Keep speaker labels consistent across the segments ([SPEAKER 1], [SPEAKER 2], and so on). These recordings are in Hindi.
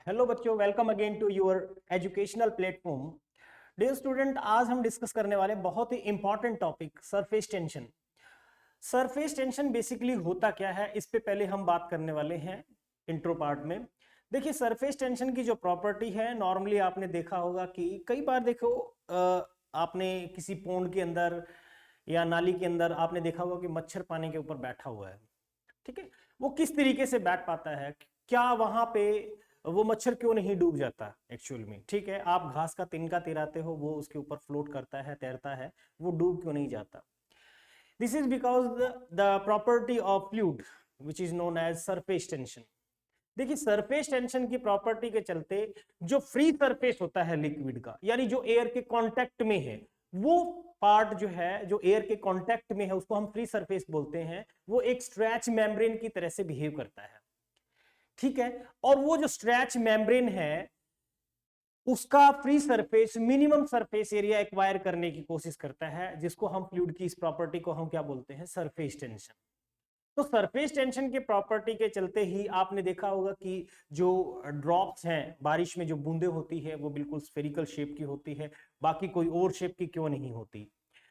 [SPEAKER 1] हेलो बच्चों, welcome again to your educational platform. Dear student, आज हम डिस्कस करने वाले बहुत ही important topic surface tension. Surface tension basically होता क्या है, इस पे पहले हम बात करने वाले हैं इंट्रो पार्ट में। देखिए, सरफेस टेंशन की जो प्रॉपर्टी है, नॉर्मली आपने देखा होगा कि कई बार देखो आपने किसी पोंड के अंदर या नाली के अंदर आपने देखा होगा कि मच्छर पानी के ऊपर बैठा हुआ है। ठीक है, वो किस तरीके से बैठ पाता है, क्या वहां पे वो मच्छर क्यों नहीं डूब जाता एक्चुअल में। ठीक है, आप घास का तिनका तिराते हो, वो उसके ऊपर फ्लोट करता है, तैरता है, वो डूब क्यों नहीं जाता। This is because the property of fluid which is known as surface tension. देखिए, सरफेस टेंशन की प्रॉपर्टी के चलते जो फ्री सरफेस होता है लिक्विड का, यानी जो एयर के कांटेक्ट में है, वो पार्ट जो है, जो एयर के कांटेक्ट में है, उसको हम फ्री सरफेस बोलते हैं। वो एक स्ट्रेच मेम्ब्रेन की तरह से बिहेव करता है। ठीक है, और वो जो स्ट्रेच मेम्ब्रेन है, उसका free surface minimum surface area acquire करने की कोशिश करता है, जिसको हम फ्लूइड की इस प्रॉपर्टी को हम क्या बोलते हैं, सरफेस टेंशन। तो सरफेस टेंशन के प्रॉपर्टी के चलते ही आपने देखा होगा कि जो ड्रॉप्स हैं, बारिश में जो बूंदे होती है, वो बिल्कुल स्फेरिकल शेप की होती है, बाकी कोई और शेप की क्यों नहीं होती।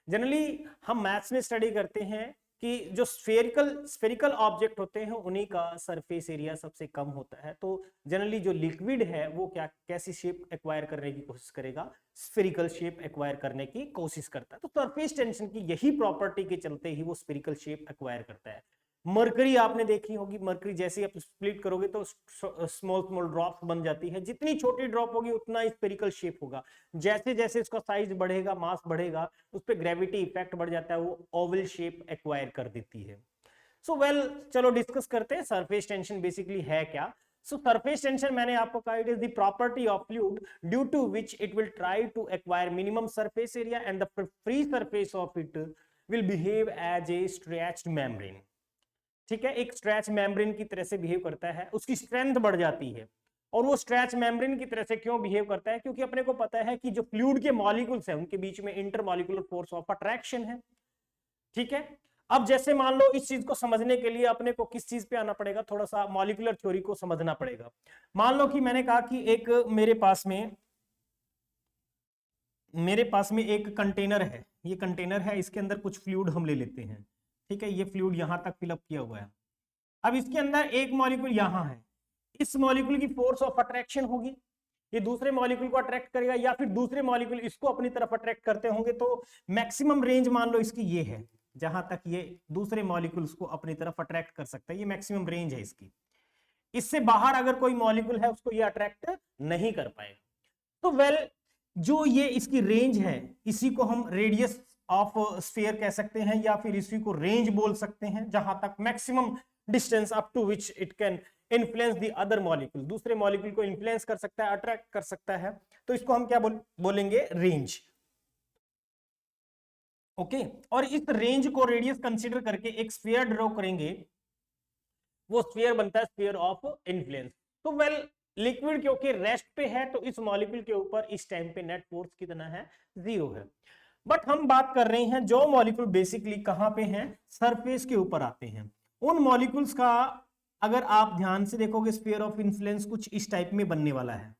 [SPEAKER 1] जनरली हम मैथ्स में स्टडी करते हैं कि जो स्फेरिकल ऑब्जेक्ट होते हैं, उन्हीं का सरफेस एरिया सबसे कम होता है। तो जनरली जो लिक्विड है वो क्या कैसी शेप एक्वायर करने की कोशिश करेगा, स्फेरिकल शेप एक्वायर करने की कोशिश करता है। तो सरफेस टेंशन की यही प्रॉपर्टी के चलते ही वो स्फेरिकल शेप एक्वायर करता है। मरकरी आपने देखी होगी, मरकरी जैसे ही आप स्प्लिट करोगे तो स्मॉल स्मॉल ड्रॉप्स बन जाती है। जितनी छोटी ड्रॉप होगी उतना स्फेरिकल शेप होगा। जैसे जैसे इसका साइज बढ़ेगा, मास बढ़ेगा, उस पर ग्रेविटी इफेक्ट बढ़ जाता है, वो ओवल शेप एक्वायर कर देती है। सो वेल, चलो डिस्कस करते हैं सरफेस टेंशन बेसिकली है क्या। सो सरफेस टेंशन मैंने आपको कहा, it is the property of fluid due to which it will try to acquire minimum surface area and the free surface of it will behave as a stretched membrane. ठीक है, एक स्ट्रेच मेम्ब्रेन की तरह से बिहेव करता है, उसकी स्ट्रेंथ बढ़ जाती है। और वो स्ट्रेच मेम्ब्रेन की तरह से क्यों बिहेव करता है, क्योंकि अपने को पता है कि जो फ्लूइड के मॉलिक्यूल्स हैं, उनके बीच में इंटरमॉलिक्यूलर फोर्स ऑफ अट्रैक्शन है। ठीक है, अब जैसे मान लो, इस चीज को समझने के लिए अपने को किस चीज पे आना पड़ेगा, थोड़ा सा मॉलिक्यूलर थ्योरी को समझना पड़ेगा। मान लो कि मैंने कहा कि एक मेरे पास में एक कंटेनर है, ये कंटेनर है, इसके अंदर कुछ फ्लूइड हम ले लेते हैं। ठीक है, ये फ्लूइड यहां तक फिलअप किया हुआ है। अब इसके अंदर एक मॉलिक्यूल यहां है, इस मॉलिक्यूल की फोर्स ऑफ अट्रैक्शन होगी, ये दूसरे मॉलिक्यूल को अट्रैक्ट करेगा, या फिर दूसरे मॉलिक्यूल इसको अपनी तरफ अट्रैक्ट करते होंगे। तो मैक्सिमम रेंज मान लो इसकी ये है, जहां तक ये दूसरे मॉलिक्यूल्स को अपनी तरफ अट्रैक्ट कर सकता है, ये मैक्सिमम रेंज है इसकी। इससे बाहर अगर कोई मॉलिक्यूल है, उसको ये अट्रैक्ट नहीं कर पाएगा। तो वेल, जो ये इसकी रेंज है, इसी को हम रेडियस ऑफ स्फीयर कह सकते हैं, या फिर इसी को रेंज बोल सकते हैं, जहां तक maximum distance up to which it can influence the other molecule, दूसरे मॉलिक्यूल को इन्फ्लुएंस कर सकता है, अट्रैक्ट कर सकता है। तो इसको हम क्या बोलेंगे, रेंज। ओके, और इस रेंज को रेडियस कंसीडर करके एक स्फीयर ड्रॉ करेंगे, वो स्फीयर बनता है स्फीयर ऑफ इन्फ्लुएंस। तो वेल, लिक्विड क्योंकि रेस्ट पे है, तो इस मॉलिक्यूल के ऊपर इस टाइम पे नेट फोर्स कितना है, 0 है। बट हम बात कर रहे हैं जो मॉलिक्यूल बेसिकली कहां पे हैं, सरफेस के ऊपर आते हैं, उन मॉलिक्यूल्स का अगर आप ध्यान से देखोगे, स्फीयर ऑफ इन्फ्लुएंस कुछ इस टाइप में बनने वाला है।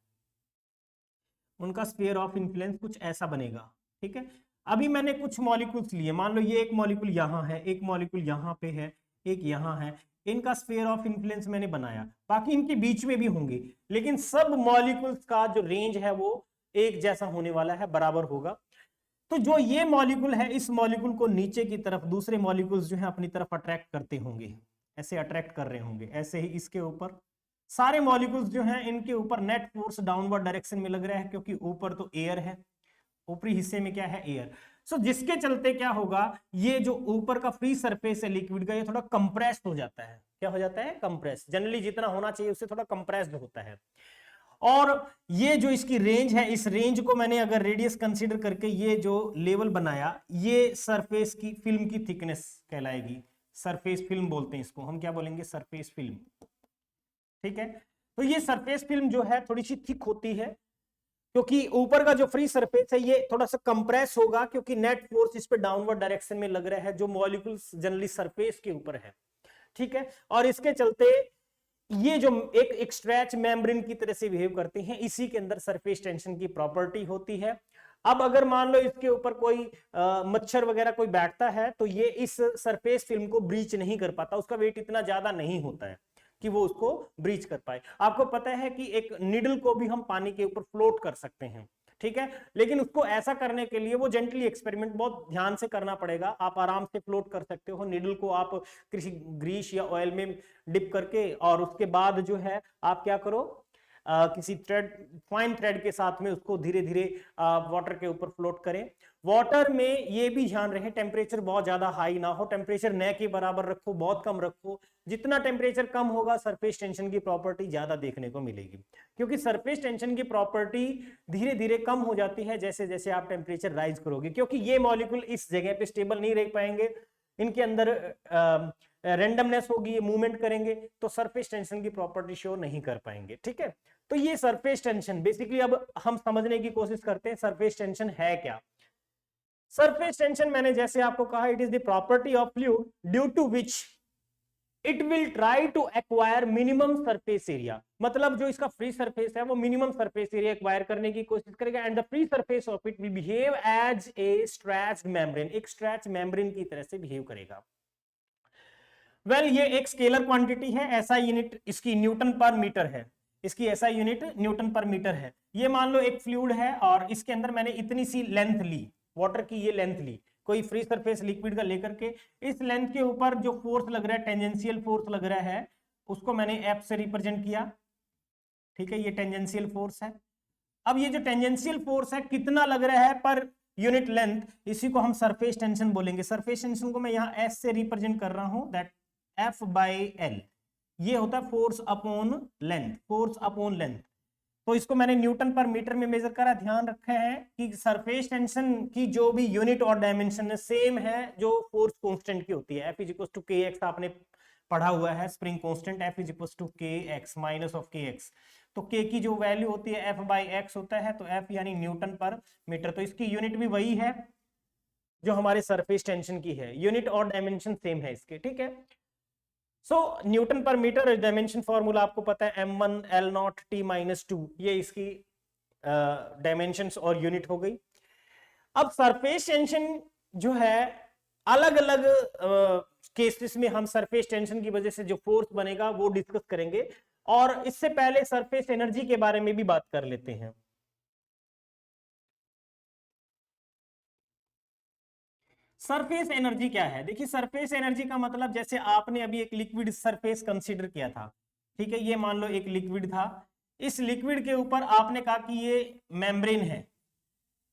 [SPEAKER 1] उनका स्फीयर ऑफ इन्फ्लुएंस कुछ ऐसा बनेगा। ठीक है, अभी मैंने कुछ मॉलिक्यूल्स लिए, मान लो ये एक मॉलिक्यूल यहां है, एक मॉलिक्यूल यहां पे है, एक यहां है, इनका स्फीयर ऑफ इन्फ्लुएंस मैंने बनाया, बाकी इनके बीच में भी होंगे, लेकिन सब मॉलिक्यूल्स का जो रेंज है वो एक जैसा होने वाला है, बराबर होगा। तो जो ये मॉलिक्यूल है, इस मॉलिक्यूल को नीचे की तरफ दूसरे मॉलिक्यूल्स जो है अपनी तरफ अट्रैक्ट करते होंगे, ऐसे अट्रैक्ट कर रहे होंगे, ऐसे ही इसके ऊपर सारे मॉलिक्यूल्स जो हैं, इनके ऊपर नेट फोर्स डाउनवर्ड डायरेक्शन में लग रहा है, क्योंकि ऊपर तो एयर है, ऊपरी हिस्से में क्या है, एयर। सो जिसके चलते क्या होगा, ये जो ऊपर का फ्री सरफेस है लिक्विड का, ये थोड़ा कंप्रेस हो जाता है। क्या हो जाता है, कंप्रेस। जनरली जितना होना चाहिए उससे थोड़ा कंप्रेस्ड होता है। और ये जो इसकी रेंज है, इस रेंज को मैंने अगर रेडियस कंसीडर करके ये जो लेवल बनाया, ये सरफेस की फिल्म की थिकनेस कहलाएगी। सरफेस फिल्म बोलते हैं इसको, हम क्या बोलेंगे, सरफेस फिल्म। ठीक है, तो ये सरफेस फिल्म जो है थोड़ी सी थिक होती है, क्योंकि ऊपर का जो फ्री सरफेस है ये थोड़ा सा कंप्रेस होगा, क्योंकि नेट फोर्स इस पे डाउनवर्ड डायरेक्शन में लग रहा है, जो मॉलिक्यूल्स जनरली सरफेस के ऊपर है। ठीक है, और इसके चलते ये जो एक स्ट्रेच मेम्ब्रेन की तरह से बिहेव करते हैं, इसी के अंदर सरफेस टेंशन की प्रॉपर्टी होती है। अब अगर मान लो इसके ऊपर कोई मच्छर वगैरह कोई बैठता है तो ये इस सरफेस फिल्म को ब्रीच नहीं कर पाता, उसका वेट इतना ज्यादा नहीं होता है कि वो उसको ब्रीच कर पाए। आपको पता है कि एक निडल को भी हम पानी के ऊपर फ्लोट कर सकते हैं, ठीक है, लेकिन उसको ऐसा करने के लिए वो जेंटली एक्सपेरिमेंट बहुत ध्यान से करना पड़ेगा। आप आराम से फ्लोट कर सकते हो निडल को, आप किसी ग्रीस या ऑयल में डिप करके, और उसके बाद जो है आप क्या करो, किसी थ्रेड, फाइन थ्रेड के साथ में उसको धीरे धीरे वाटर के ऊपर फ्लोट करें। वाटर में ये भी ध्यान रहे टेम्परेचर बहुत ज्यादा हाई ना हो, टेम्परेचर न के बराबर रखो, बहुत कम रखो। जितना टेम्परेचर कम होगा सरफेस टेंशन की प्रॉपर्टी ज्यादा देखने को मिलेगी, क्योंकि सरफेस टेंशन की प्रॉपर्टी धीरे धीरे कम हो जाती है जैसे जैसे आप टेम्परेचर राइज करोगे, क्योंकि ये मॉलिक्यूल इस जगह पे स्टेबल नहीं रह पाएंगे, इनके अंदर रेंडमनेस होगी, ये मूवमेंट करेंगे तो सरफेस टेंशन की प्रॉपर्टी शो नहीं कर पाएंगे, ठीक है। तो ये सरफेस टेंशन बेसिकली, अब हम समझने की कोशिश करते हैं सरफेस टेंशन है क्या। सरफेस टेंशन मैंने जैसे आपको कहा, it is the property of fluid due to which it will try to acquire minimum surface area, मतलब जो इसका फ्री सरफेस है वो मिनिमम सरफेस एरिया एक्वायर करने की कोशिश करेगा, and the free surface of it will behave as a stretched membrane, एक स्ट्रेच मेम्ब्रेन की तरह से बिहेव करेगा। वेल ये एक स्केलर क्वांटिटी है, ऐसा यूनिट इसकी न्यूटन पर मीटर है, इसकी ऐसा यूनिट न्यूटन पर मीटर है। ये मान लो एक फ्लूइड है और इसके अंदर मैंने इतनी सी लेंथ ली, वाटर की ये लेंथ ली, कोई फ्री सरफेस लिक्विड का लेकर के, इस लेंथ के ऊपर जो फोर्स लग रहा है, टेंजेंशियल फोर्स लग रहा है, उसको मैंने एफ से रिप्रेजेंट किया, ठीक है, ये टेंजेंशियल फोर्स है। अब ये जो टेंजेंशियल फोर्स है कितना लग रहा है पर यूनिट लेंथ, इसी को हम सरफेस टेंशन बोलेंगे। सरफेस टेंशन को मैं यहाँ एस से रिप्रेजेंट कर रहा हूं, दैट एफ बाई एल, ये होता है force upon length, force upon length. तो इसको मैंने न्यूटन पर मीटर में मेजर करा। ध्यान रखा है कि सरफेस टेंशन की जो भी यूनिट और डायमेंशन है सेम है जो फोर्स कांस्टेंट की होती है, F is equal to K X, आपने पढ़ा हुआ है spring constant, F is equal to K X minus of K X. तो के की जो वैल्यू होती है एफ बाई एक्स होता है, तो एफ यानी न्यूटन पर मीटर, तो इसकी यूनिट भी वही है जो हमारे सरफेस टेंशन की है, यूनिट और डायमेंशन सेम है इसके, ठीक है। सो न्यूटन पर मीटर डायमेंशन फॉर्मूला आपको पता है m1 L0 T माइनस 2, ये इसकी डायमेंशंस और यूनिट हो गई। अब सरफेस टेंशन जो है अलग अलग केसेस में हम सरफेस टेंशन की वजह से जो फोर्स बनेगा वो डिस्कस करेंगे, और इससे पहले सरफेस एनर्जी के बारे में भी बात कर लेते हैं। सरफेस एनर्जी क्या है, देखिए सरफेस एनर्जी का मतलब, जैसे आपने अभी एक लिक्विड सरफेस कंसीडर किया था, ठीक है, ये मान लो एक लिक्विड था, इस लिक्विड के ऊपर आपने कहा कि ये मेम्ब्रेन है,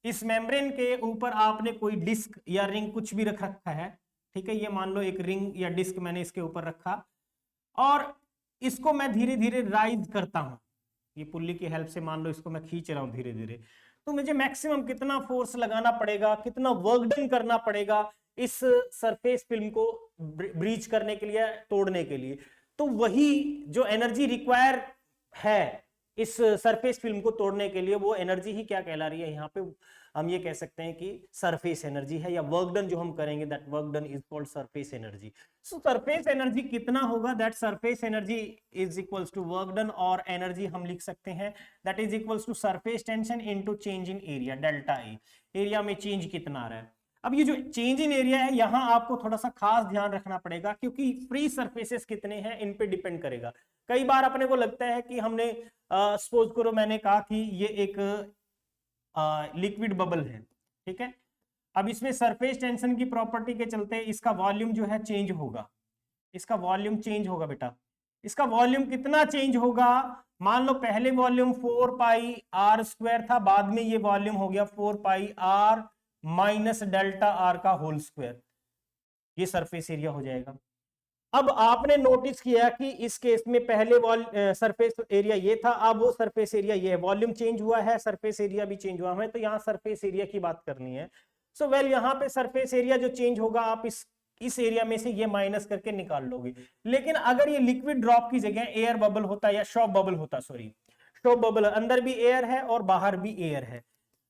[SPEAKER 1] इस मेम्ब्रेन के ऊपर आपने कोई डिस्क या रिंग कुछ भी रख रखा है, ठीक है, ये मान लो एक रिंग या डिस्क मैंने इसके ऊपर रखा, और इसको मैं धीरे धीरे राइज करता हूं, ये पुल्ली की हेल्प से मान लो इसको मैं खींच रहा हूं धीरे धीरे, तो मुझे मैक्सिमम कितना फोर्स लगाना पड़ेगा, कितना वर्क डन करना पड़ेगा इस सरफेस फिल्म को ब्रीच करने के लिए, तोड़ने के लिए। तो वही जो एनर्जी रिक्वायर है इस सरफेस फिल्म को तोड़ने के लिए, वो एनर्जी ही क्या कहला रही है, यहाँ पे हम ये कह सकते हैं कि सरफेस एनर्जी है, या वर्क डन जो हम करेंगे, that work done is called surface energy. So surface energy कितना होगा, that surface energy is equals to work done, और एनर्जी हम लिख सकते हैं that is equals to surface tension into change in area, delta A, area में चेंज कितना आ रहा है। अब ये जो चेंज इन एरिया है, यहां आपको थोड़ा सा खास ध्यान रखना पड़ेगा, क्योंकि फ्री सरफेसेस कितने हैं इन पे डिपेंड करेगा। कई बार अपने को लगता है कि हमने सपोज करो मैंने कहा कि ये एक लिक्विड बबल है, ठीक है, अब इसमें सरफेस टेंशन की प्रॉपर्टी के चलते इसका वॉल्यूम जो है चेंज होगा, इसका वॉल्यूम चेंज होगा बेटा, इसका वॉल्यूम कितना चेंज होगा, मान लो पहले वॉल्यूम 4 पाई आर स्क्वायर था, बाद में ये वॉल्यूम हो गया 4 pi are minus delta R का होल स्क्वायर, ये सरफेस एरिया हो जाएगा। अब आपने नोटिस किया कि इस केस में पहले सरफेस एरिया ये था, अब वो सरफेस एरिया ये है, वॉल्यूम चेंज हुआ है, सरफेस एरिया भी चेंज हुआ है, तो यहाँ सरफेस एरिया की बात करनी है। सो वेल यहाँ पे सरफेस एरिया जो चेंज होगा, आप इस एरिया में से ये माइनस करके निकाल लोगे। लेकिन अगर ये लिक्विड ड्रॉप की जगह एयर बबल होता या शॉप बबल होता, सॉरी शॉप बबल, अंदर भी एयर है और बाहर भी एयर है,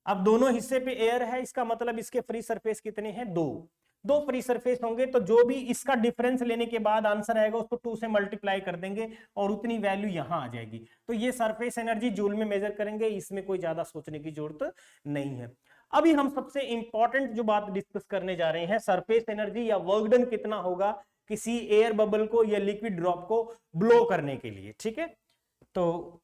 [SPEAKER 1] अब दोनों हिस्से पे एयर है, इसका मतलब इसके फ्री सरफेस कितने हैं, 2। दो फ्री सरफेस होंगे तो जो भी इसका डिफरेंस लेने के बाद आंसर आएगा उसको 2 से मल्टीप्लाई कर देंगे और उतनी वैल्यू यहां आ जाएगी। तो ये सरफेस एनर्जी जूल में मेजर करेंगे, इसमें कोई ज्यादा सोचने की जरूरत नहीं है। अभी हम सबसे इंपॉर्टेंट जो बात डिस्कस करने जा रहे हैं, सरफेस एनर्जी या वर्क डन कितना होगा किसी एयर बबल को या लिक्विड ड्रॉप को ब्लो करने के लिए। ठीक है, तो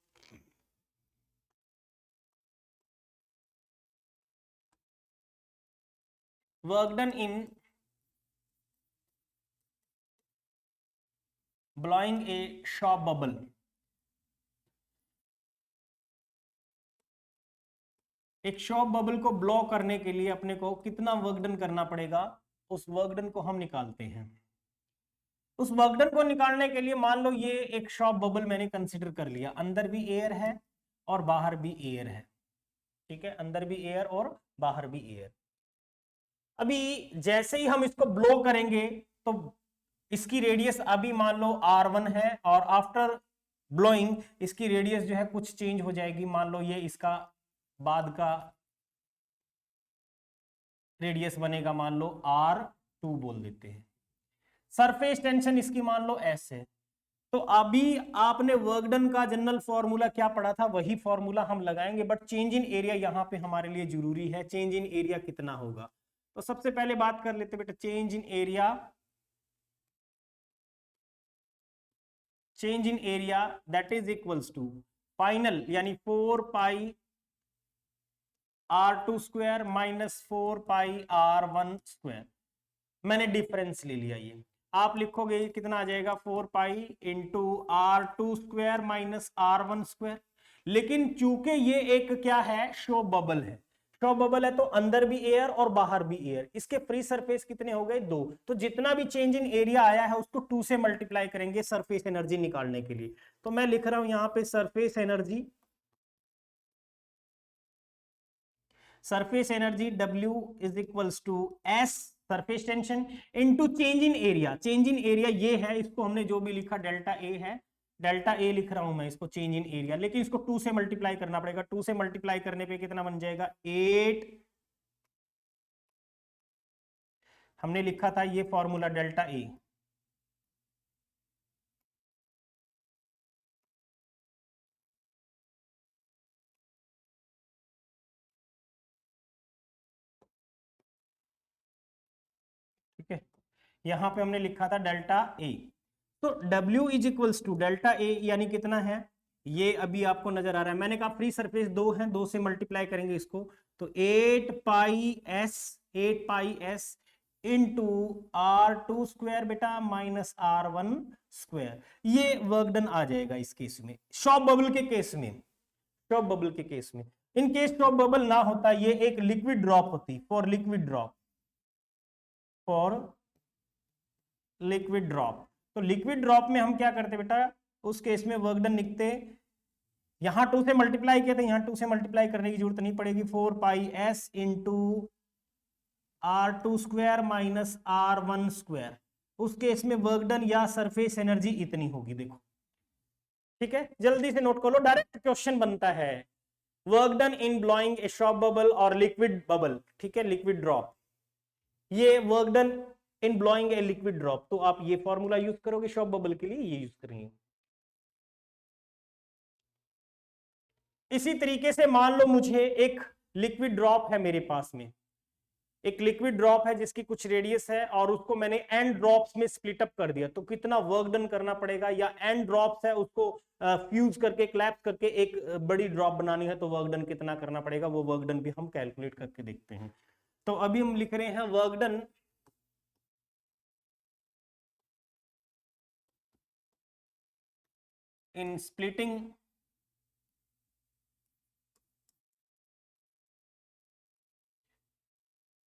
[SPEAKER 1] work done in blowing a shop bubble, एक शॉप बबल को ब्लो करने के लिए अपने को कितना वर्क डन करना पड़ेगा, उस वर्क डन को हम निकालते हैं। उस वर्क डन को निकालने के लिए मान लो ये एक शॉप बबल मैंने कंसीडर कर लिया, अंदर भी एयर है और बाहर भी एयर है। ठीक है, अंदर भी एयर और बाहर भी एयर। अभी जैसे ही हम इसको ब्लो करेंगे तो इसकी रेडियस अभी मान लो r1 है और आफ्टर ब्लोइंग इसकी रेडियस जो है कुछ चेंज हो जाएगी। मान लो ये इसका बाद का रेडियस बनेगा, मान लो r2 बोल देते हैं। सरफेस टेंशन इसकी मान लो s है। तो अभी आपने वर्क डन का जनरल फॉर्मूला क्या पढ़ा था, वही फॉर्मूला हम लगाएंगे, बट चेंज इन एरिया यहां पे हमारे लिए जरूरी है। चेंज इन एरिया कितना होगा, तो सबसे पहले बात कर लेते बेटा change in area. Change in area that is equals to final यानी 4 pi r2 square minus 4 pi r1 square. मैंने डिफरेंस ले लिया, ये आप लिखोगे कितना आ जाएगा 4 pi into r2 square minus r1 square. लेकिन चूंकि ये एक क्या है, शो बबल है, शो बबल है तो अंदर भी एयर और बाहर भी एयर, इसके फ्री सरफेस कितने हो गए 2। तो जितना भी चेंज इन एरिया आया है उसको 2 से मल्टीप्लाई करेंगे सरफेस एनर्जी निकालने के लिए। तो मैं लिख रहा हूं यहां पे surface energy, surface energy W is equals to S surface tension into change in area. Change in area ये है, इसको हमने जो भी लिखा डेल्टा A है, डेल्टा A लिख रहा हूं मैं इसको चेंज इन एरिया, लेकिन इसको 2 से मल्टीप्लाई करना पड़ेगा। 2 से मल्टीप्लाई करने पे कितना बन जाएगा 8। हमने लिखा था ये फॉर्मूला डेल्टा A। ठीक है, यहां पे हमने लिखा था डेल्टा A। तो W is equals to delta A यानी कितना है, ये अभी आपको नजर आ रहा है। मैंने कहा फ्री सरफेस 2 है, 2 से मल्टीप्लाई करेंगे इसको, तो 8 पाई S इंटू r2 स्क्वायर बेटा माइनस r1 स्क्वायर। ये वर्क डन आ जाएगा इस केस में, शॉप बबल के केस में। शॉप बबल के केस में, इन केस शॉप बबल ना होता, ये एक लिक्विड ड्रॉप होती, for liquid drop, for liquid drop. तो लिक्विड ड्रॉप में हम क्या करते बेटा, उस केस में वर्क डन लिखते, यहां 2 से मल्टीप्लाई किया था, यहां 2 से मल्टीप्लाई करने की जरूरत नहीं पड़ेगी। 4 pi S into r2 square minus r1 square. उस केस में वर्क डन या सरफेस एनर्जी इतनी होगी, देखो। ठीक है, जल्दी से नोट कर लो, डायरेक्ट क्वेश्चन बनता है। Work done in blowing A shop bubble और लिक्विड बबल, ठीक है, लिक्विड ड्रॉप। ये work done in blowing a liquid drop, तो आप ये फॉर्मूला यूज करोगे शॉप बबल के लिए, ये यूज करेंगे। इसी तरीके से मान लो मुझे एक लिक्विड ड्रॉप है मेरे पास में, एक लिक्विड ड्रॉप है जिसकी कुछ रेडियस है और उसको मैंने एन ड्रॉप्स में स्प्लिट अप कर दिया, तो कितना वर्क डन करना पड़ेगा, या एन ड्रॉप्स है उसको फ्यूज करके क्लैप्स करके एक बड़ी ड्रॉप बनानी है तो वर्क डन कितना करना पड़ेगा, वो वर्क डन भी हम कैलकुलेट करके देखते हैं। तो अभी हम लिख रहे हैं work done in splitting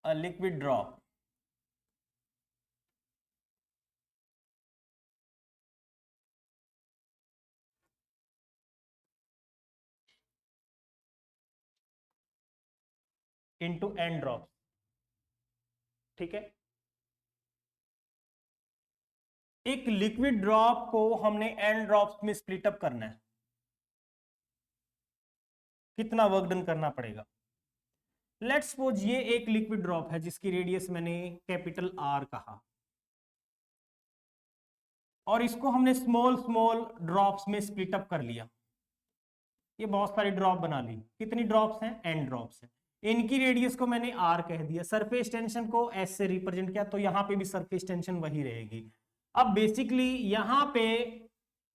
[SPEAKER 1] a liquid drop into n drops। ठीक है, एक लिक्विड ड्रॉप को हमने n ड्रॉप्स में स्प्लिट अप करना है, कितना वर्क डन करना पड़ेगा। लेट्स सपोज ये एक लिक्विड ड्रॉप है जिसकी रेडियस मैंने कैपिटल आर कहा, और इसको हमने स्मॉल स्मॉल ड्रॉप्स में स्प्लिट अप कर लिया। ये बहुत सारी ड्रॉप बना ली। कितनी ड्रॉप्स हैं? एन ड्रॉप्स हैं। इनकी रेडियस को मैंने आर कह दिया, सरफेस टेंशन को एस से रिप्रेजेंट किया, तो यहां पे भी सरफेस टेंशन वही रहेगी। अब बेसिकली यहां पे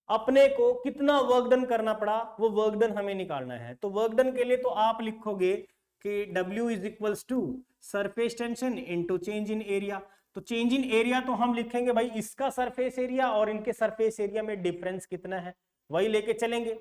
[SPEAKER 1] अपने को कितना वर्क डन करना पड़ा, वो वर्क डन हमें निकालना है। तो वर्क डन के लिए तो आप लिखोगे कि W is equals to surface tension into change in area. तो चेंज इन एरिया तो हम लिखेंगे भाई इसका सरफेस एरिया और इनके सरफेस एरिया में डिफरेंस कितना है, वही लेके चलेंगे।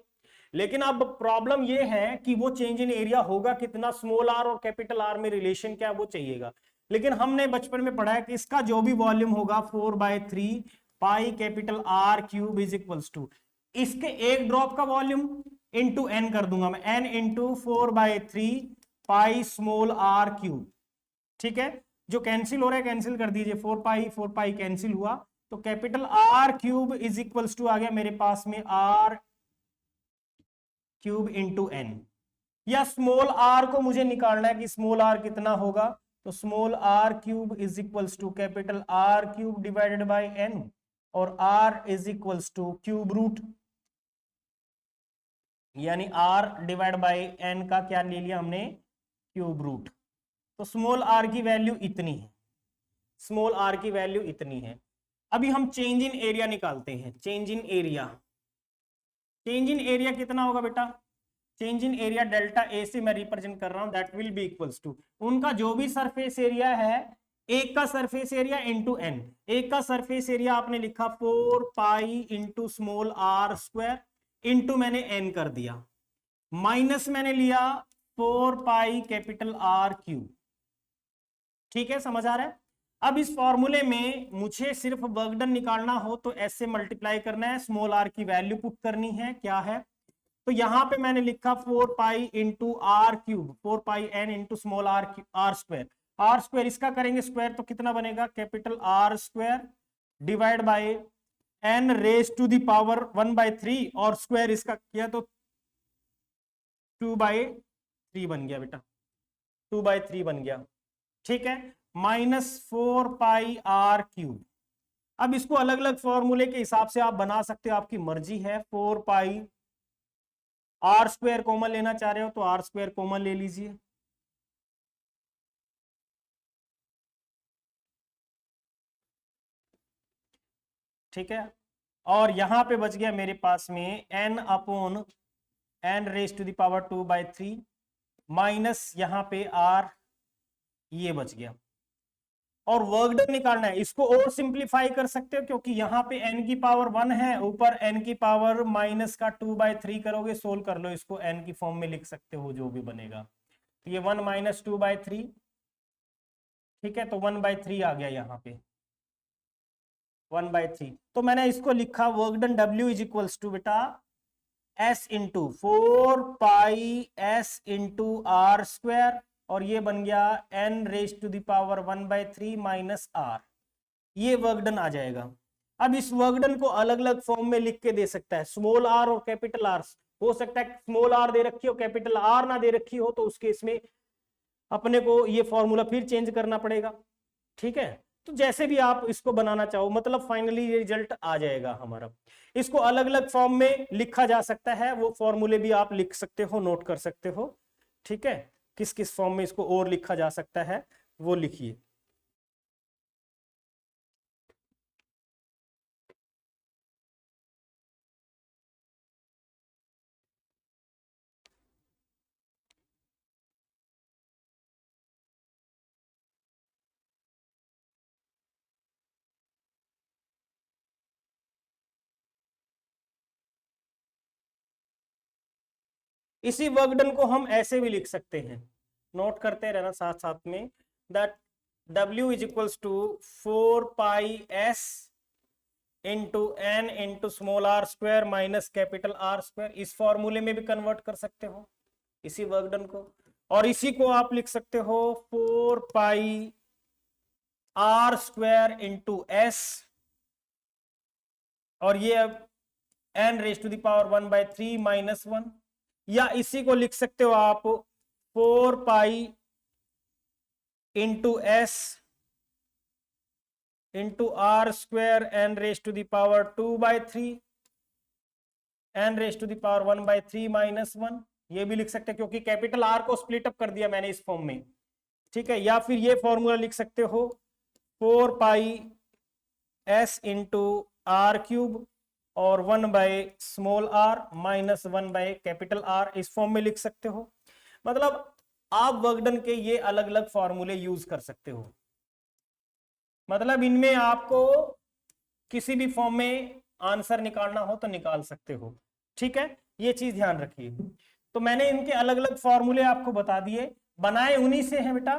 [SPEAKER 1] लेकिन अब प्रॉब्लम ये है कि वो चेंज इन एरिया होगा कितना, स्मॉल आर और कैपिटल आर में रिलेशन क्या वो चाहिएगा। लेकिन हमने बचपन में पढ़ा है कि इसका जो भी वॉल्यूम होगा 4/3 pi capital R cube is equals to इसके एक ड्रॉप का वॉल्यूम इंटू एन कर दूंगा मैं, n into 4/3 pi small are cube. ठीक है, जो कैंसिल हो रहा है कैंसिल कर दीजिए, 4 पाई कैंसिल हुआ, तो capital R cube is equals to आ गया मेरे पास में आर क्यूब इंटू एन। या स्मॉल आर को मुझे निकालना है कि स्मॉल आर कितना होगा, तो small are cube is equals to capital R cube divided by N, और R is equals to cube root, यानी आर डिवाइड बाय एन का क्या ले लिया हमने, क्यूब रूट। तो स्मॉल आर की वैल्यू इतनी है, स्मॉल आर की वैल्यू इतनी है। अभी हम चेंज इन एरिया निकालते हैं। Change in area, change in area कितना होगा बेटा, change in area delta A से मैं रिप्रेजेंट कर रहा हूं, that will be equals to उनका जो भी सरफेस एरिया है, एक का सरफेस एरिया इंटू एन। एक का सरफेस एरिया आपने लिखा 4 pi into small r square, into मैंने एन कर दिया, माइनस मैंने लिया 4 पाई कैपिटल आर क्यूब। ठीक है, समझ आ रहा है? अब इस फॉर्मूले में मुझे सिर्फ वर्क डन निकालना हो तो एस से मल्टीप्लाई करना है, स्मॉल आर की वैल्यू पुट करनी है, क्या है, तो यहां पे मैंने लिखा 4 pi into r cube, 4 pi n into small r r square. R square इसका करेंगे स्क्वायर तो कितना बनेगा, capital R square divide by n raise to the power 1/3, और स्क्वायर इसका किया तो 2/3 बन गया बेटा, 2/3 बन गया। ठीक है, -4 पाई आर क्यूब। अब इसको अलग अलग फॉर्मूले के हिसाब से आप बना सकते हो, आपकी मर्जी है। 4 पाई आर स्क्वायर कॉमन लेना चाह रहे हो तो आर स्क्वायर कॉमन ले लीजिए। ठीक है, और यहां पे बच गया मेरे पास में n upon n raise to the power 2/3 minus यहां पे r, ये बच गया। और वर्क डन निकालना है, इसको और सिंप्लीफाई कर सकते हो क्योंकि यहाँ पे n की पावर 1 है, ऊपर n की पावर माइनस का 2/3 करोगे, सोल्व कर लो इसको, n की फॉर्म में लिख सकते हो जो भी बनेगा। तो ये 1 माइनस 2/3, ठीक है, तो 1/3 आ गया यहाँ पे, 1/3। तो मैंने इसको लिखा work done W is equals to बेटा S into 4 pi S into r square, और ये बन गया n raise to the power 1/3 minus r, ये वर्क डन आ जाएगा। अब इस वर्क डन को अलग अलग फॉर्म में लिख के दे सकता है, स्मॉल आर और कैपिटल आर। हो सकता है स्मॉल आर दे रखी हो कैपिटल आर ना दे रखी हो, तो उस केस में अपने को ये फॉर्मूला फिर चेंज करना पड़ेगा। ठीक है, तो जैसे भी आप इसको बनाना चाहो, मतलब फाइनली ये रिजल्ट आ जाएगा हमारा। इसको अलग अलग फॉर्म में लिखा जा सकता है, वो फॉर्मूले भी आप लिख सकते हो, नोट कर सकते हो। ठीक है, किस किस फॉर्म में इसको और लिखा जा सकता है वो लिखिए। इसी वर्क डन को हम ऐसे भी लिख सकते हैं, नोट करते रहना साथ साथ में, that W is equals to 4 pi S into n into small r square minus capital R square. इस फॉर्मूले में भी कन्वर्ट कर सकते हो इसी वर्क डन को, और इसी को आप लिख सकते हो 4 pi r square into S, और ये अब n raise to the power 1/3 minus 1, या इसी को लिख सकते हो आप 4 pi into S into r square n raise to the power 2/3 n raise to the power 1/3 -1। ये भी लिख सकते हैं क्योंकि कैपिटल आर को स्प्लिट अप कर दिया मैंने इस फॉर्म में, ठीक है। या फिर ये फॉर्मूला लिख सकते हो 4 pi S into r cube और 1/r -1/R, इस फॉर्म में लिख सकते हो। मतलब आप वर्क डन के ये अलग अलग फॉर्मूले यूज कर सकते हो, मतलब इनमें आपको किसी भी फॉर्म में आंसर निकालना हो तो निकाल सकते हो, ठीक है। ये चीज ध्यान रखिए। तो मैंने इनके अलग अलग फॉर्मूले आपको बता दिए, बनाए उन्हीं से हैं बेटा,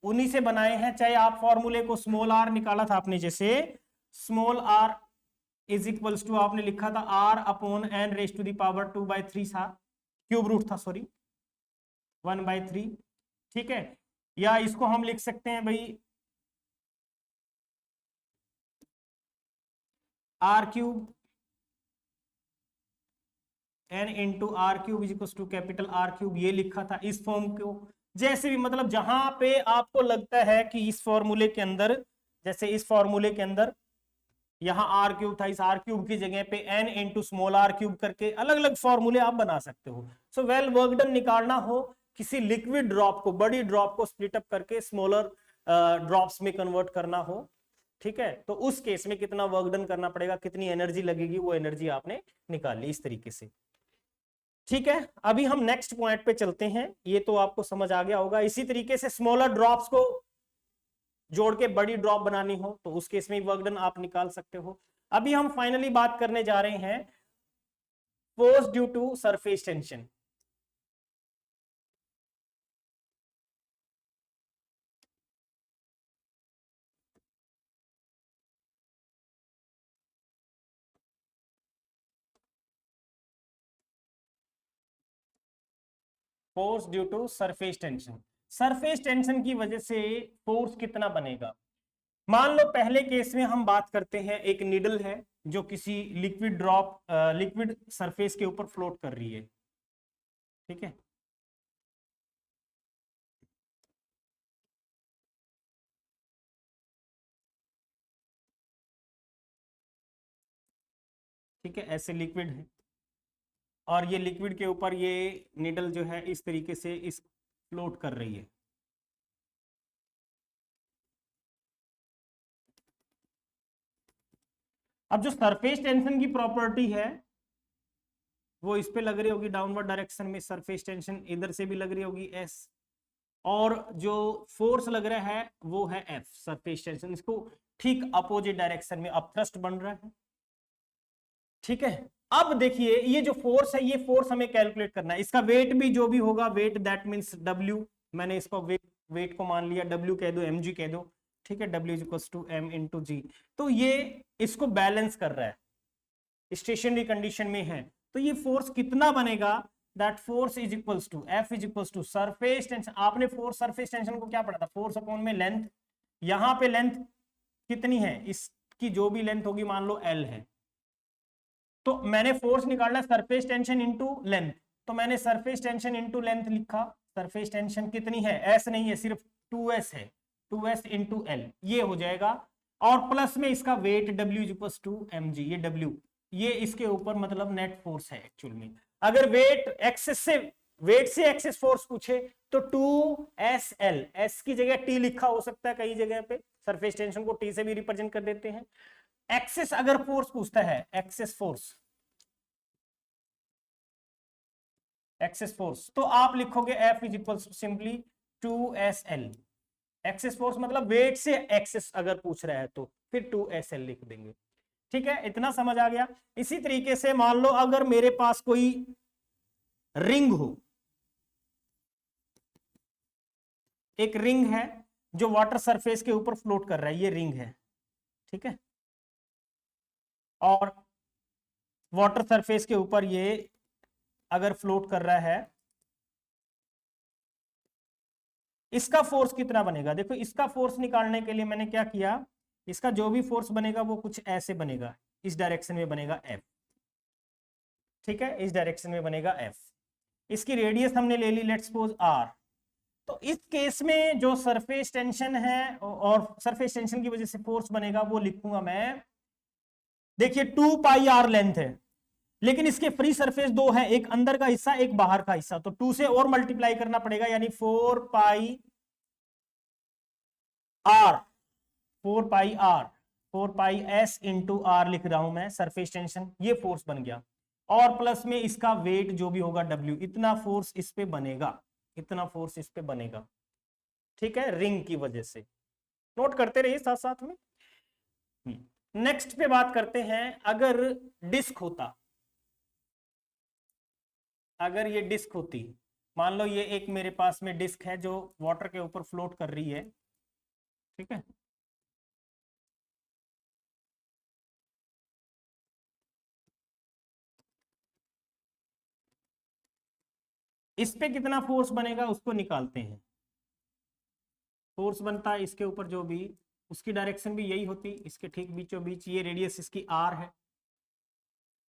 [SPEAKER 1] उन्हीं से बनाए हैं। चाहे आप फॉर्मूले को स्मॉल आर निकाला था आपने, जैसे small r is equals to आपने लिखा था r upon n raise to the power 2/3 था, क्यूब रूट था सॉरी 1/3, ठीक है। या इसको हम लिख सकते हैं भाई r cube n into r cube is equals to capital R cube, ये लिखा था इस फॉर्म को। जैसे भी मतलब जहां पे आपको लगता है कि इस फॉर्मूले के अंदर, जैसे इस फॉर्मूले के अंदर यहाँ आर क्यूब था, इस आर क्यूब की जगह पे n into small are cube करके अलग अलग फॉर्मूले आप बना सकते हो। सो वेल वर्क डन निकालना हो, किसी लिक्विड ड्रॉप को, बड़ी ड्रॉप को स्प्लिट अप करके स्मॉलर ड्रॉप्स में कन्वर्ट करना हो, ठीक है, तो उस केस में कितना वर्क डन करना पड़ेगा, कितनी एनर्जी लगेगी, वो एनर्जी आपने निकाल ली इस तरीके से, ठीक है। अभी हम नेक्स्ट पॉइंट पे चलते हैं। ये तो आपको समझ आ गया होगा। इसी तरीके से स्मॉलर ड्रॉप्स को जोड़ के बड़ी ड्रॉप बनानी हो तो उस केस में वर्क डन आप निकाल सकते हो। अभी हम फाइनली बात करने जा रहे हैं force due to surface tension. Force due to surface tension, surface tension की वजह से फोर्स कितना बनेगा। मान लो पहले केस में हम बात करते हैं, एक निडल है जो किसी लिक्विड ड्रॉप लिक्विड सरफेस के ऊपर फ्लोट कर रही है, ठीक है। ठीक है, ऐसे लिक्विड है और ये लिक्विड के ऊपर ये निडल जो है इस तरीके से इस फ्लोट कर रही है। अब जो सरफेस टेंशन की प्रॉपर्टी है वो इस पे लग रही होगी डाउनवर्ड डायरेक्शन में, सरफेस टेंशन इधर से भी लग रही होगी एस, और जो फोर्स लग रहा है वो है एफ, सरफेस टेंशन, इसको ठीक अपोजिट डायरेक्शन में अब थ्रस्ट बन रहा है, ठीक है। अब देखिए ये जो फोर्स है, ये फोर्स हमें कैलकुलेट करना है, इसका वेट भी जो भी होगा, वेट दैट मींस डब्ल्यू, मैंने इसको वेट को मान लिया, डब्ल्यू कह दो, एम जी कह दो, ठीक है, W is equals to M into G. तो ये इसको बैलेंस कर रहा है, स्टेशनरी कंडीशन में है, तो ये फोर्स कितना बनेगा, that force is equals to F is equals to surface tension. आपने फोर्स सरफेस टेंशन को क्या पढ़ा था, फोर्स अपॉन में लेंथ, यहां पे लेंथ कितनी है, इसकी जो भी लेंथ होगी मान लो एल है, तो मैंने फोर्स निकालना सरफेस टेंशन इंटू लेंथ, तो मैंने सरफेस टेंशन इंटू लेंथ लिखा। सरफेस टेंशन कितनी है, एस नहीं है, सिर्फ 2s है, 2s इंटू एल ये हो जाएगा, और प्लस में इसका weight W equals to m g, ये डब्ल्यू ये इसके ऊपर मतलब नेट फोर्स है एक्चुअल में। अगर वेट एक्सेस से, वेट से एक्सेस फोर्स पूछे तो 2SL, एस की जगह टी लिखा हो सकता है कई जगह पे, सरफेस टेंशन को टी से भी रिप्रेजेंट कर देते हैं। एक्सेस अगर फोर्स पूछता है, एक्सेस फोर्स, एक्सेस फोर्स, तो आप लिखोगे F is equal simply 2SL। Excess force मतलब वेट से एक्सेस अगर पूछ रहा है तो फिर 2SL लिख देंगे, ठीक है, इतना समझ आ गया। इसी तरीके से मान लो अगर मेरे पास कोई रिंग हो, एक रिंग है जो वाटर सरफेस के ऊपर फ्लोट कर रहा है, ये रिंग है, ठीक है, और वाटर सरफेस के ऊपर ये अगर फ्लोट कर रहा है, इसका फोर्स कितना बनेगा। देखो इसका फोर्स निकालने के लिए मैंने क्या किया, इसका जो भी फोर्स बनेगा वो कुछ ऐसे बनेगा, इस डायरेक्शन में बनेगा F, ठीक है, इस डायरेक्शन में बनेगा F। इसकी रेडियस हमने ले ली लेट्स सपोज R, तो इस केस में जो सरफेस टेंशन है और सरफेस टेंशन की वजह से फोर्स बनेगा वो लिखूंगा मैं, देखिए 2 पाई आर लेंथ है, लेकिन इसके फ्री सरफेस दो है, एक अंदर का हिस्सा एक बाहर का हिस्सा, तो 2 से और मल्टीप्लाई करना पड़ेगा, यानी 4 pi R, 4 pi R, 4 pi S into R लिख रहा हूं मैं, सरफेस टेंशन, ये फोर्स बन गया, और प्लस में इसका वेट जो भी होगा डब्ल्यू, इतना फोर्स इस पे बनेगा, इतना फोर्स इस पे बनेगा, ठीक है, रिंग की वजह से। नोट करते रहिए साथ साथ में। नेक्स्ट पे बात करते हैं, अगर डिस्क होता, अगर ये डिस्क होती, मान लो ये एक मेरे पास में डिस्क है जो वाटर के ऊपर फ्लोट कर रही है, ठीक है, इस पे कितना फोर्स बनेगा उसको निकालते हैं। फोर्स बनता है इसके ऊपर जो भी, उसकी डायरेक्शन भी यही होती, इसके ठीक बीचों बीच, ये रेडियस इसकी आर है।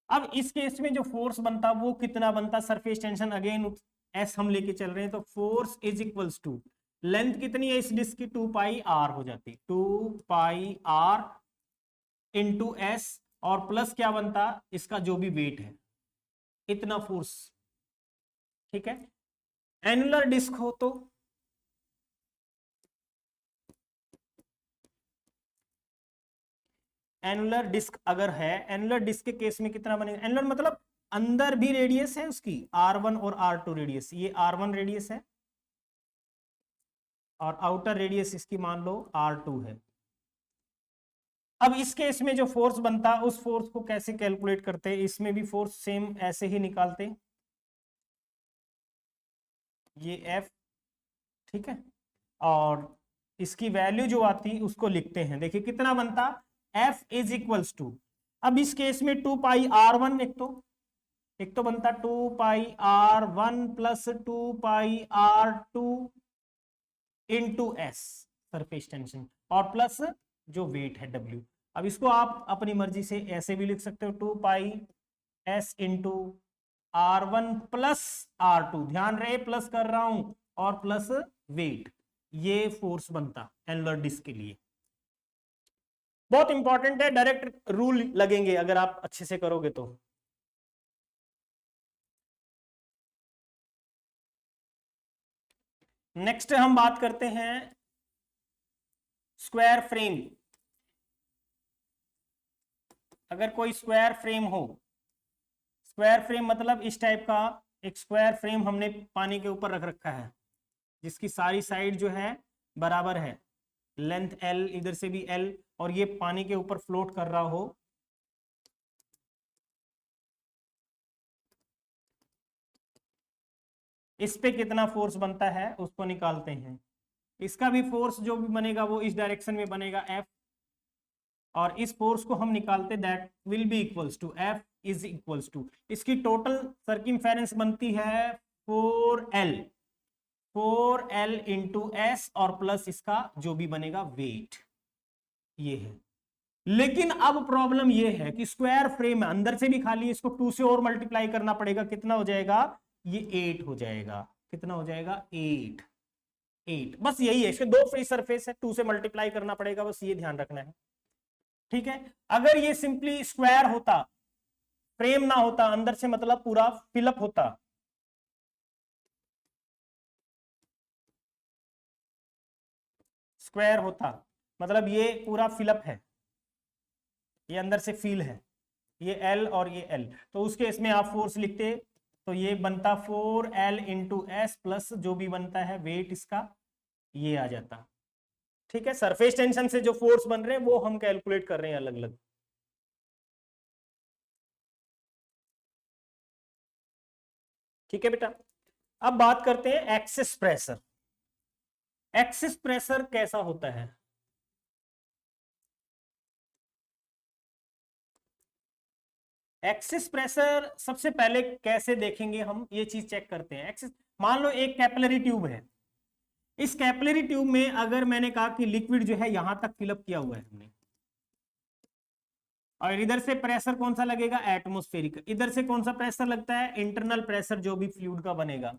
[SPEAKER 1] अब इस केस में जो फोर्स बनता वो कितना बनता, सरफेस टेंशन अगेन एस हम लेके चल रहे हैं, तो force is equals to, length कितनी है इस डिस्क की, 2 पाई आर हो जाती, 2 पाई आर इंटू एस, और प्लस क्या बनता, इसका जो भी वेट है, इतना फोर्स, ठीक है। एनुलर डिस्क हो तो एनुलर डिस्क अगर है, एनुलर डिस्क के केस में कितना बनेगा, एनुलर मतलब अंदर भी रेडियस है उसकी R1 और R2 रेडियस, ये R1 रेडियस है और आउटर रेडियस इसकी मान लो R2 है। अब इस केस में जो फोर्स बनता उस फोर्स को कैसे कैलकुलेट करते, इसमें भी फोर्स सेम ऐसे ही निकालते, ये F, ठीक है, और इसकी वैल्यू जो आती उसको लिखते हैं, देखिए कितना बनता, F इज इक्वल्स टू, अब इस केस में 2 पाई R1, एक तो बनता 2 पाई R1 प्लस 2 पाई R2 into S, surface tension, और प्लस जो वेट है W। अब इसको आप अपनी मर्जी से ऐसे भी लिख सकते हो, 2 पाई S into R1 plus R2, ध्यान रहे प्लस कर रहा हूं, और प्लस वेट, ये फोर्स बनता एनुलर डिस्क के लिए। बहुत इंपॉर्टेंट है, डायरेक्ट रूल लगेंगे अगर आप अच्छे से करोगे तो। नेक्स्ट हम बात करते हैं स्क्वायर फ्रेम। अगर कोई स्क्वायर फ्रेम हो, स्क्वायर फ्रेम मतलब इस टाइप का एक स्क्वायर फ्रेम हमने पानी के ऊपर रख रखा है, जिसकी सारी साइड जो है बराबर है, लेंथ L, इधर से भी L, और ये पानी के ऊपर फ्लोट कर रहा हो, इस पे कितना फोर्स बनता है उसको निकालते हैं। इसका भी फोर्स जो भी बनेगा वो इस डायरेक्शन में बनेगा F, और इस फोर्स को हम निकालते, that will be equals to F is equals to, इसकी टोटल सर्किमफेरेंस बनती है 4L, 4L इंटू एस, और प्लस इसका जो भी बनेगा वेट, ये है। लेकिन अब प्रॉब्लम ये है कि स्क्वायर फ्रेम है, अंदर से भी खाली है, इसको 2 से और मल्टीप्लाई करना पड़ेगा, कितना हो जाएगा, ये 8 हो जाएगा, कितना हो जाएगा, 8, 8, बस यही है, इसके दो फ्री सरफेस है, 2 से मल्टीप्लाई करना पड़ेगा, बस ये ध्यान रखना है, ठीक है। अगर ये सिंपली स्क्वायर होता, फ्रेम ना होता, अंदर से मतलब पूरा फिलअप होता, स्क्वायर होता मतलब ये पूरा फिलअप है, ये अंदर से फील है, ये L और ये L, तो उसके इसमें आप फोर्स लिखते, तो ये बनता 4L इंटू एस, प्लस जो भी बनता है वेट इसका, ये आ जाता, ठीक है। सरफेस टेंशन से जो फोर्स बन रहे हैं वो हम कैलकुलेट कर रहे हैं अलग अलग, ठीक है बेटा। अब बात करते हैं एक्सिस प्रेशर। एक्सिस प्रेशर कैसा होता है, एक्सिस प्रेशर सबसे पहले कैसे देखेंगे हम, ये चीज चेक करते हैं। एक्सिस, मान लो एक कैपिलरी ट्यूब है, इस कैपिलरी ट्यूब में अगर मैंने कहा कि लिक्विड जो है यहां तक फिलअप किया हुआ है हमने, और इधर से प्रेशर कौन सा लगेगा, एटमॉस्फेरिक, इधर से कौन सा प्रेशर लगता है, इंटरनल प्रेशर जो भी फ्लूइड का बनेगा,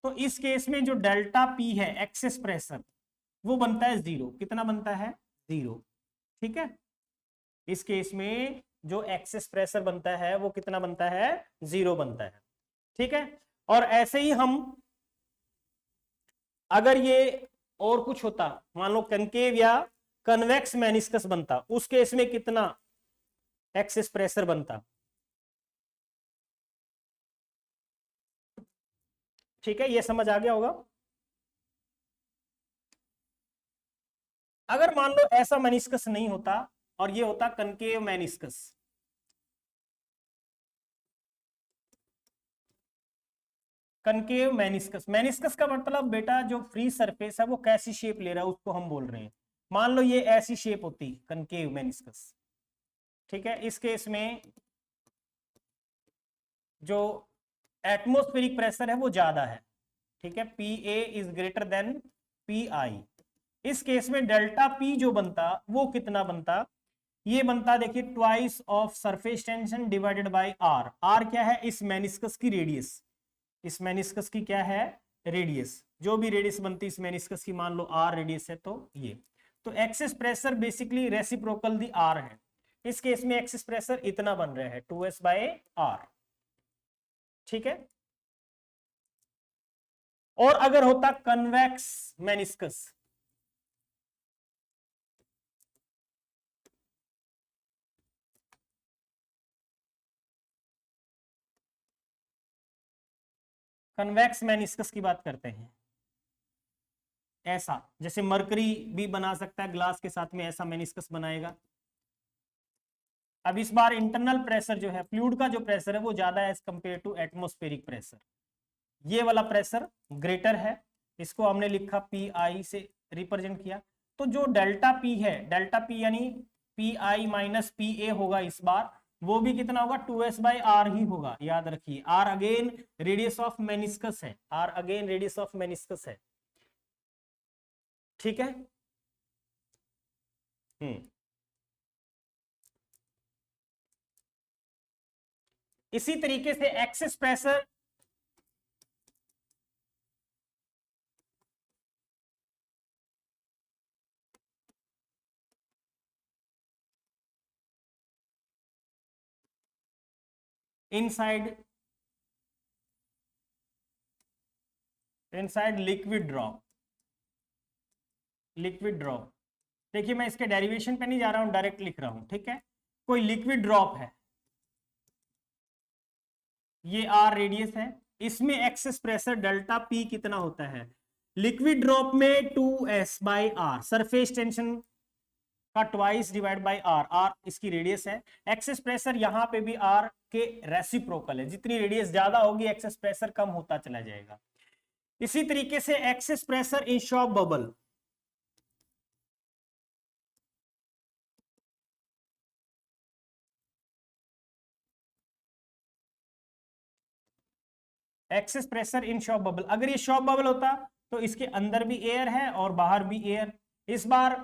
[SPEAKER 1] तो इस केस में जो डेल्टा पी है एक्सेस प्रेशर वो बनता है 0। कितना बनता है? 0। ठीक है, इस केस में जो एक्सेस प्रेशर बनता है वो कितना बनता है? 0 बनता है। ठीक है, और ऐसे ही हम अगर ये और कुछ होता, मान लो कनकेव या कन्वेक्स मेनिस्कस बनता, उस केस में कितना एक्सेस प्रेशर बनता? ठीक है, ये समझ आ गया होगा। अगर मान लो ऐसा मेनिस्कस नहीं होता और ये होता concave meniscus, concave meniscus, meniscus का मतलब बेटा जो फ्री सरफेस है वो कैसी शेप ले रहा है उसको हम बोल रहे हैं। मान लो ये ऐसी शेप होती कनकेव मेनिस्कस। ठीक है, इस केस में जो एटमॉस्फेरिक प्रेशर है वो ज्यादा है। ठीक है, P A is greater than P I. इस केस में डेल्टा पी जो बनता वो कितना बनता? ये बनता देखिए twice of surface tension divided by R. R क्या है? इस मेनिस्कस की रेडियस, इस मेनिस्कस की क्या है? रेडियस। जो भी रेडियस बनती है इस मेनिस्कस की, मान लो आर रेडियस है तो ये, तो excess pressure basically reciprocal the R है। इस केस में एक्सेस प्रेशर इतना बन रहा है 2s बाय आर। ठीक है, और अगर होता कन्वेक्स मेनिस्कस, कन्वेक्स मेनिस्कस की बात करते हैं, ऐसा जैसे मरकरी भी बना सकता है ग्लास के साथ में, ऐसा मेनिस्कस बनाएगा। अब इस बार इंटरनल प्रेशर जो है, फ्लूइड का जो प्रेशर है वो ज्यादा है as compare to atmospheric pressure. ये वाला प्रेशर ग्रेटर है, इसको हमने लिखा पी आई से रिप्रेजेंट किया। तो जो डेल्टा पी है, डेल्टा पी यानी P I minus P A होगा इस बार, वो भी कितना होगा? 2s बाई आर ही होगा। याद रखिए, R again radius of meniscus है, R again radius of meniscus है। ठीक है, इसी तरीके से excess pressure inside liquid drop, liquid drop. देखिए मैं इसके डेरिवेशन पे नहीं जा रहा हूं, डायरेक्ट लिख रहा हूं। ठीक है, कोई लिक्विड ड्रॉप है, ये आर रेडियस है, इसमें एक्सेस प्रेशर डेल्टा पी कितना होता है? लिक्विड ड्रॉप में 2s by R, surface tension का twice divide by R, R इसकी रेडियस है। एक्सेस प्रेशर यहां पे भी आर के रेसिप्रोकल है, जितनी रेडियस ज्यादा होगी एक्सेस प्रेशर कम होता चला जाएगा। इसी तरीके से excess pressure in shop bubble, excess pressure in shop bubble, अगर ये शॉप बबल होता तो इसके अंदर भी एयर है और बाहर भी एयर। इस बार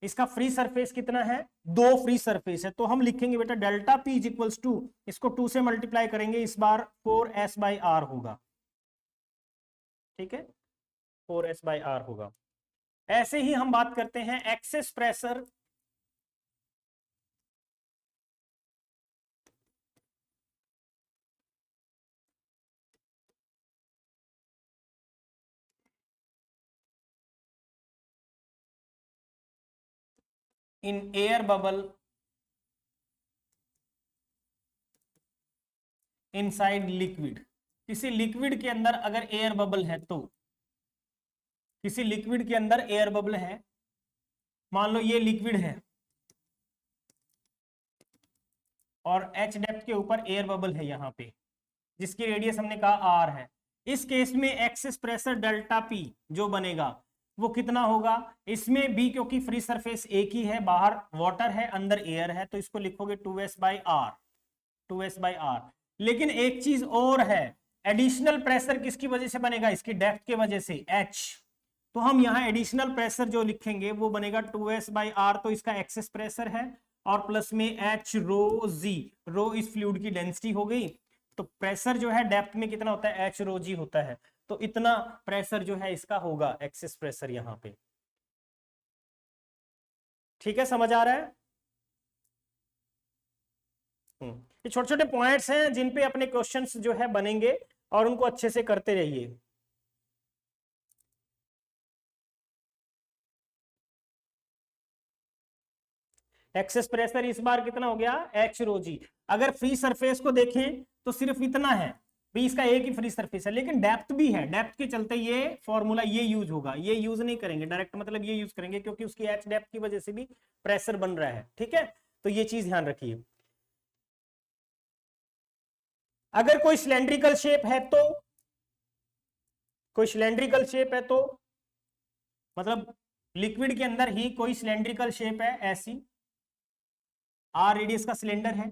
[SPEAKER 1] इसका फ्री सरफेस कितना है? 2 फ्री सरफेस है, तो हम लिखेंगे बेटा delta P is equals to, इसको 2 से मल्टीप्लाई करेंगे, इस बार 4s बाई आर होगा। ठीक है, 4s बाई आर होगा। ऐसे ही हम बात करते हैं excess pressure in air bubble inside liquid. किसी लिक्विड के अंदर अगर एयर बबल है तो, किसी लिक्विड के अंदर एयर बबल है, मान लो ये लिक्विड है और h डेप्थ के ऊपर एयर बबल है यहाँ पे, जिसकी रेडियस हमने कहा r है। इस केस में एक्सेस प्रेशर डेल्टा पी जो बनेगा वो कितना होगा? इसमें भी क्योंकि फ्री सरफेस एक ही है, बाहर वाटर है अंदर एयर है, तो इसको लिखोगे 2s by are, 2s by are. लेकिन एक चीज और है, एडिशनल प्रेशर किसकी वजह से बनेगा? इसकी डेप्थ के वजह से h। तो हम यहाँ एडिशनल प्रेशर जो लिखेंगे वो बनेगा 2s बाई आर, तो इसका एक्सेस प्रेशर है, और प्लस में h रो जी, रो इस फ्लूइड की डेंसिटी हो गई, तो प्रेशर जो है डेप्थ में कितना होता है, एच रो जी होता है, तो इतना प्रेशर जो है इसका होगा एक्सेस प्रेशर यहां पे। ठीक है, समझ आ रहा है? ये छोटे छोटे पॉइंट्स हैं जिन पे अपने क्वेश्चंस जो है बनेंगे और उनको अच्छे से करते रहिए। एक्सेस प्रेशर इस बार कितना हो गया, एच रो जी। अगर फ्री सरफेस को देखें तो सिर्फ इतना है, भी इसका एक ही फ्री सरफेस है, लेकिन डेप्थ भी है, डेप्थ के चलते ये फॉर्मूला ये यूज होगा, ये यूज नहीं करेंगे डायरेक्ट, मतलब ये यूज करेंगे क्योंकि उसकी एच डेप्थ की वजह से भी प्रेशर बन रहा है। ठीक है, तो ये चीज ध्यान रखिए। अगर कोई सिलेंड्रिकल शेप है तो, कोई सिलेंड्रिकल शेप है तो मतलब लिक्विड के अंदर ही कोई सिलेंड्रिकल शेप है ऐसी, आर रेडियस का सिलेंडर है,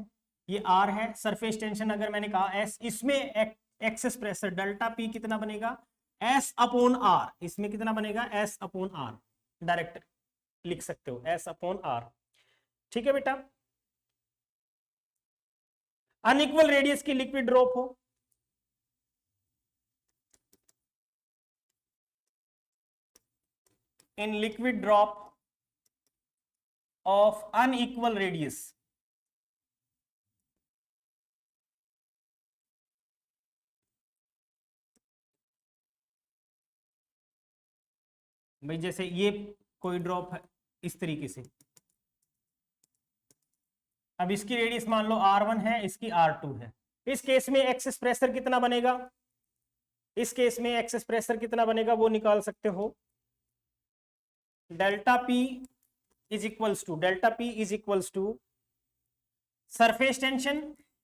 [SPEAKER 1] ये आर है, सरफेस टेंशन अगर मैंने कहा एस, इसमें एक्सेस प्रेशर डेल्टा पी कितना बनेगा, एस अपॉन आर, इसमें कितना बनेगा, एस अपॉन आर, डायरेक्ट लिख सकते हो एस अपॉन आर। ठीक है बेटा। अनइक्वल रेडियस की लिक्विड ड्रॉप हो, in liquid drop of unequal radius, भाई जैसे ये कोई ड्रॉप है इस तरीके से, अब इसकी रेडियस मान लो R1 है, इसकी R2 है, इस केस में एक्सेस प्रेशर कितना बनेगा, इस केस में एक्सेस प्रेशर कितना बनेगा वो निकाल सकते हो, delta P is equals to, delta P is equals to surface tension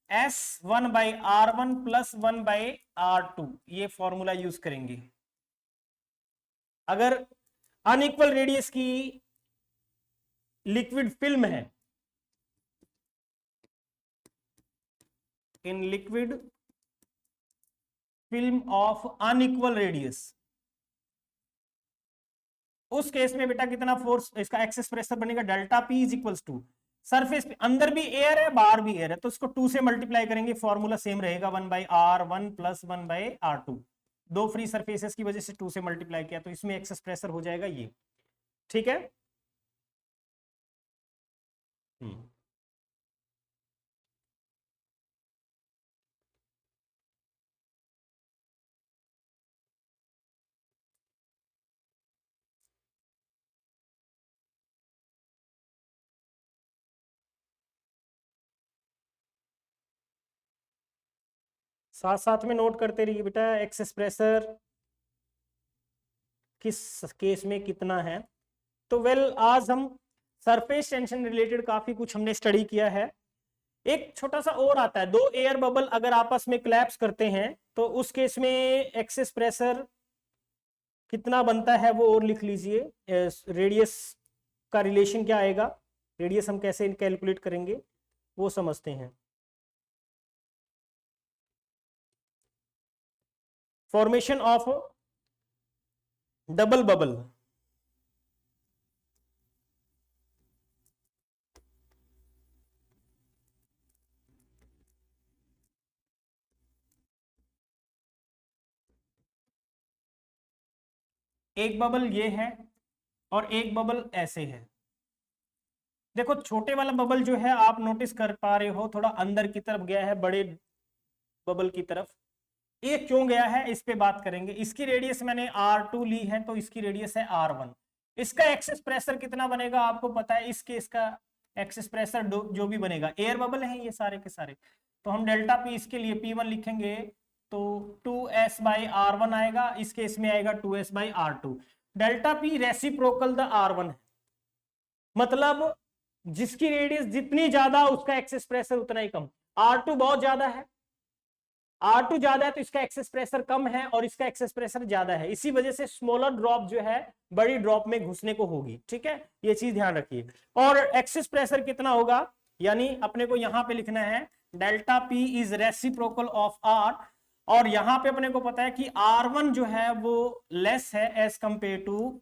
[SPEAKER 1] S1/R1 plus 1/R2, ये फॉर्मूला यूज करेंगे। अगर अनइक्वल रेडियस की लिक्विड फिल्म है, in liquid film of unequal radius, उस केस में बेटा कितना फोर्स, इसका एक्सेस प्रेशर बनेगा delta P is equals to, surface पे अंदर भी एयर है बाहर भी एयर है, तो इसको 2 से मल्टीप्लाई करेंगे, फॉर्मूला सेम रहेगा 1/R1 प्लस 1/R2, दो फ्री सरफेसेस की वजह से 2 से मल्टीप्लाई किया, तो इसमें एक्सेस प्रेशर हो जाएगा ये। ठीक है। साथ साथ में नोट करते रहिए बेटा, एक्सेस प्रेशर किस केस में कितना है। तो आज हम सरफेस टेंशन रिलेटेड काफी कुछ हमने स्टडी किया है। एक छोटा सा और आता है, दो एयर बबल अगर आपस में क्लैप्स करते हैं तो उस केस में एक्सेस प्रेशर कितना बनता है वो और लिख लीजिए, रेडियस का रिलेशन क्या आएगा, रेडियस हम कैसे कैलकुलेट करेंगे वो समझते हैं। फॉर्मेशन ऑफ डबल बबल, एक बबल ये है और एक बबल ऐसे है। देखो छोटे वाला बबल जो है आप नोटिस कर पा रहे हो थोड़ा अंदर की तरफ गया है बड़े बबल की तरफ, ये क्यों गया है इस पे बात करेंगे। इसकी रेडियस मैंने R2 ली है तो इसकी रेडियस है R1, इसका एक्सेस प्रेशर कितना बनेगा आपको पता है, इसके इसका एक्सेस प्रेशर जो भी बनेगा, एयर बबल है ये सारे के सारे, तो हम डेल्टा पी इसके लिए P1 लिखेंगे तो 2S/R1 आएगा, इस केस में आएगा 2S/R2। Delta P reciprocal the R1 है, मतलब जिसकी रेडियस जितनी ज्यादा उसका एक्सेस प्रेशर उतना ही कम। R2 बहुत ज्यादा है, R2 ज्यादा है तो इसका एक्सेस प्रेशर कम है और इसका एक्सेस प्रेशर ज्यादा है, इसी वजह से स्मॉलर ड्रॉप जो है बड़ी ड्रॉप में घुसने को होगी। ठीक है, ये चीज ध्यान रखिए। और एक्सेस प्रेशर कितना होगा, यानी अपने को यहां पे लिखना है delta P is reciprocal of R, और यहां पे अपने को पता है कि R1 जो है वो लेस है as compare to,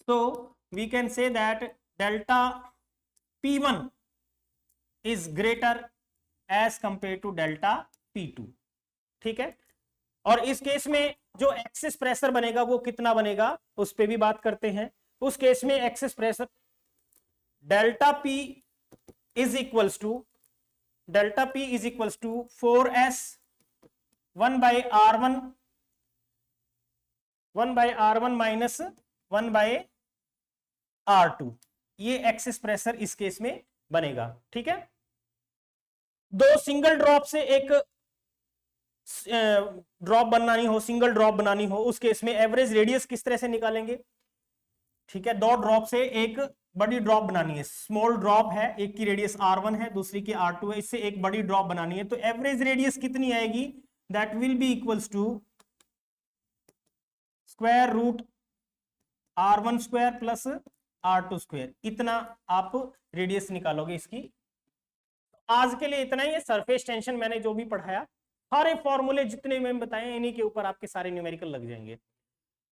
[SPEAKER 1] so we can say that delta P1 is greater as compare to delta P2, ठीक है। और इस केस में जो एक्सेस प्रेशर बनेगा वो कितना बनेगा उस पर भी बात करते हैं। उस केस में excess pressure delta P is equals to 4s 1/r1 minus 1/r2, ये एक्सेस प्रेशर इस केस में बनेगा, ठीक है। दो सिंगल ड्रॉप से एक ड्रॉप बनानी हो, सिंगल ड्रॉप बनानी हो, उस केस में एवरेज रेडियस किस तरह से निकालेंगे, ठीक है। दो ड्रॉप से एक बड़ी ड्रॉप बनानी है, स्मॉल ड्रॉप है, एक की रेडियस r1 है, दूसरी की r2 है, इससे एक बड़ी ड्रॉप बनानी है, तो एवरेज रेडियस कितनी आएगी, that will be equals to square root r1 square plus r2 square, इतना आप रेडियस निकालोगे इसकी। आज के लिए इतना ही है। सरफेस टेंशन मैंने जो भी पढ़ाया, सारे फॉर्मूले जितने मैंने बताए इन्हीं के ऊपर आपके सारे न्यूमेरिकल लग जाएंगे।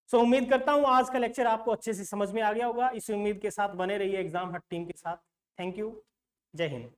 [SPEAKER 1] सो उम्मीद करता हूं आज का लेक्चर आपको अच्छे से समझ में आ गया होगा। इसी उम्मीद के साथ बने रहिए एग्जाम हट टीम के साथ। थैंक यू, जय हिंद।